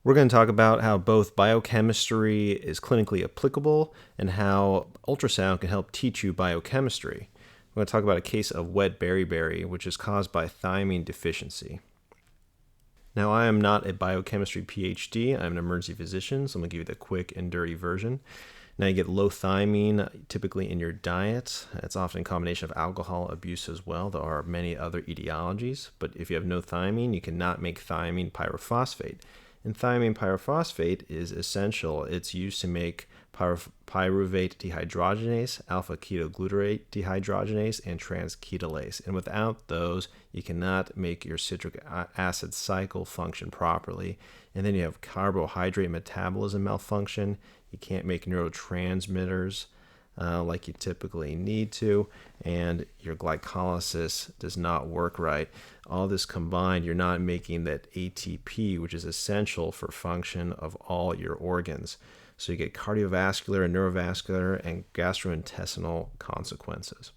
We're going to talk about how both biochemistry is clinically applicable and how ultrasound can help teach you biochemistry. We're going to talk about a case of wet beriberi, which is caused by thiamine deficiency. Now, I am not a biochemistry PhD. I'm an emergency physician, so I'm going to give you the quick and dirty version. Now, you get low thiamine typically in your diet. It's often a combination of alcohol abuse as well. There are many other etiologies, but if you have no thiamine, you cannot make thiamine pyrophosphate. And thiamine pyrophosphate is essential. It's used to make pyruvate dehydrogenase, alpha-ketoglutarate dehydrogenase, and transketolase. And without those, you cannot make your citric acid cycle function properly. And then you have carbohydrate metabolism malfunction. You can't make neurotransmitters like you typically need to, and your glycolysis does not work right. All this combined, you're not making that ATP, which is essential for function of all your organs. So you get cardiovascular and neurovascular and gastrointestinal consequences.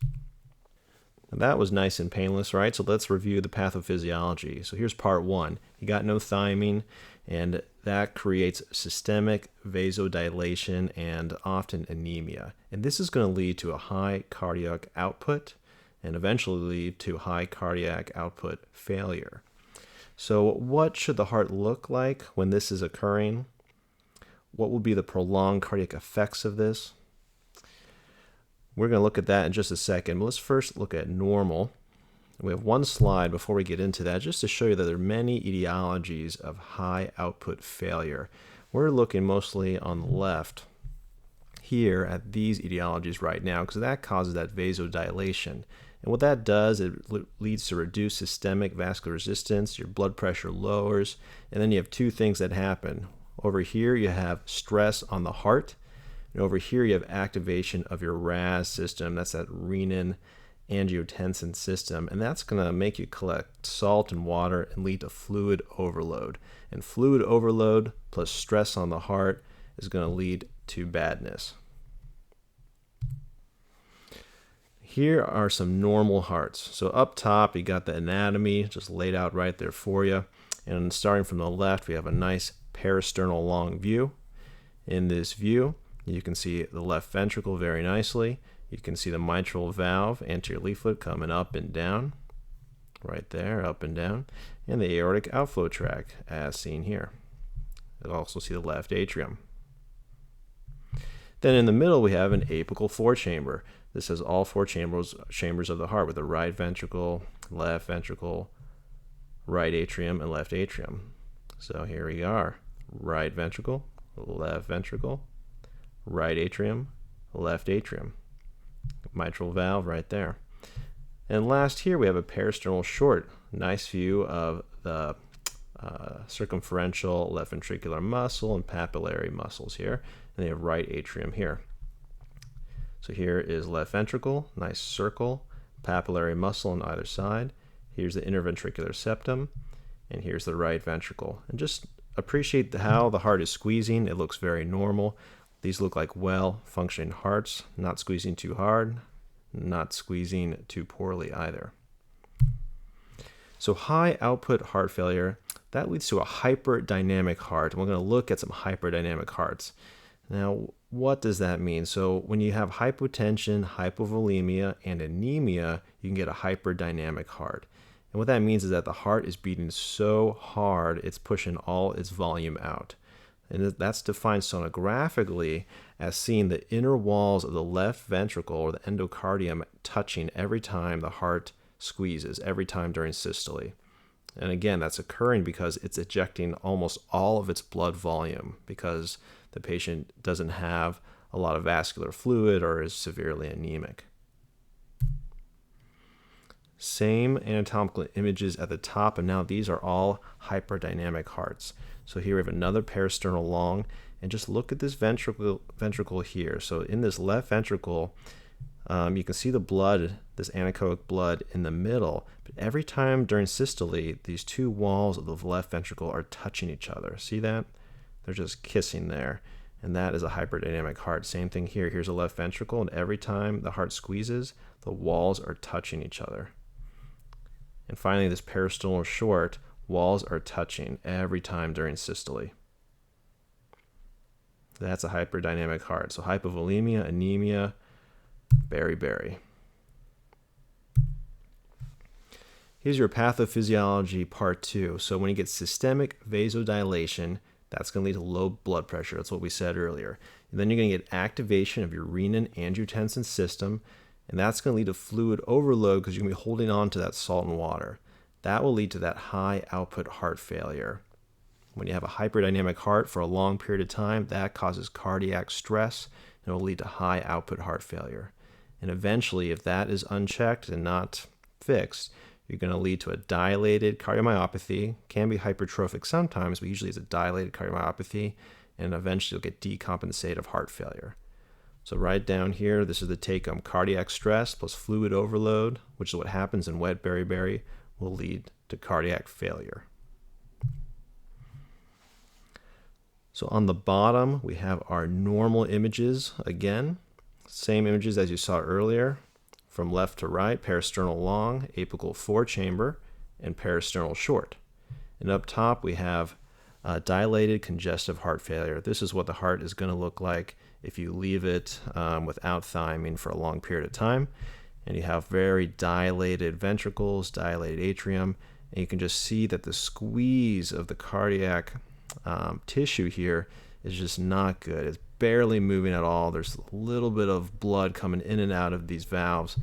And that was nice and painless, right? So let's review the pathophysiology. So here's part one. You got no thiamine, and that creates systemic vasodilation and often anemia. And this is going to lead to a high cardiac output and eventually lead to high cardiac output failure. So what should the heart look like when this is occurring? What will be the prolonged cardiac effects of this? We're going to look at that in just a second, but let's first look at normal. We have one slide before we get into that just to show you that there are many etiologies of high output failure. We're looking mostly on the left here at these etiologies right now because that causes that vasodilation. And what that does, it leads to reduced systemic vascular resistance, your blood pressure lowers, and then you have two things that happen. Over here you have stress on the heart, and over here you have activation of your RAS system, that's that renin angiotensin system, and that's going to make you collect salt and water and lead to fluid overload. And fluid overload plus stress on the heart is going to lead to badness. Here are some normal hearts. So up top, you got the anatomy just laid out right there for you. And starting from the left, we have a nice parasternal long view. In this view, you can see the left ventricle very nicely. You can see the mitral valve, anterior leaflet coming up and down, right there, up and down, and the aortic outflow tract, as seen here. You'll also see the left atrium. Then in the middle, we have an apical four-chamber. This has all four chambers of the heart with the right ventricle, right atrium, and left atrium. So here we are, right ventricle, right atrium, left atrium. Mitral valve right there. And last here we have a parasternal short. Nice view of the circumferential left ventricular muscle and papillary muscles here. And they have right atrium here. So here is left ventricle, nice circle, papillary muscle on either side. Here's the interventricular septum, and here's the right ventricle. And just appreciate how the heart is squeezing. It looks very normal. These look like well-functioning hearts, not squeezing too hard, not squeezing too poorly either. So high output heart failure, that leads to a hyperdynamic heart. And we're going to look at some hyperdynamic hearts. Now, what does that mean? So when you have hypotension, hypovolemia, and anemia, you can get a hyperdynamic heart. And what that means is that the heart is beating so hard, it's pushing all its volume out. And that's defined sonographically as seeing the inner walls of the left ventricle or the endocardium touching every time the heart squeezes, every time during systole. And again, that's occurring because it's ejecting almost all of its blood volume because the patient doesn't have a lot of vascular fluid or is severely anemic. Same anatomical images at the top, and now these are all hyperdynamic hearts. So here we have another parasternal long, and just look at this ventricle here. So in this left ventricle, you can see the blood, this anechoic blood in the middle, but every time during systole, these two walls of the left ventricle are touching each other. See that? They're just kissing there, and that is a hyperdynamic heart. Same thing here. Here's a left ventricle, and every time the heart squeezes, the walls are touching each other. And finally, this parasternal short, walls are touching every time during systole. That's a hyperdynamic heart. So hypovolemia, anemia, beriberi. Here's your pathophysiology part 2. So when you get systemic vasodilation, that's going to lead to low blood pressure. That's what we said earlier. And then you're going to get activation of your renin-angiotensin system, and that's going to lead to fluid overload because you're going to be holding on to that salt and water. That will lead to that high output heart failure. When you have a hyperdynamic heart for a long period of time, that causes cardiac stress and will lead to high output heart failure. And eventually, if that is unchecked and not fixed, you're going to lead to a dilated cardiomyopathy. Can be hypertrophic sometimes, but usually it's a dilated cardiomyopathy, and eventually you'll get decompensative heart failure. So right down here, this is the take-home. Cardiac stress plus fluid overload, which is what happens in wet beriberi, will lead to cardiac failure. So on the bottom, we have our normal images again. Same images as you saw earlier. From left to right, parasternal long, apical 4-chamber, and parasternal short. And up top, we have dilated congestive heart failure. This is what the heart is going to look like if you leave it without thiamine for a long period of time. And you have very dilated ventricles, dilated atrium, and you can just see that the squeeze of the cardiac tissue here is just not good. It's barely moving at all. There's a little bit of blood coming in and out of these valves.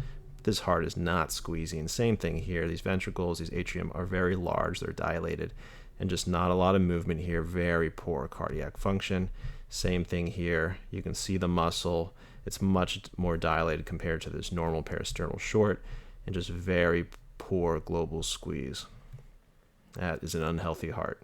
This heart is not squeezing. Same thing here. These ventricles, these atrium are very large. They're dilated, and just not a lot of movement here. Very poor cardiac function. Same thing here. You can see the muscle. It's much more dilated compared to this normal parasternal short, and just very poor global squeeze. That is an unhealthy heart.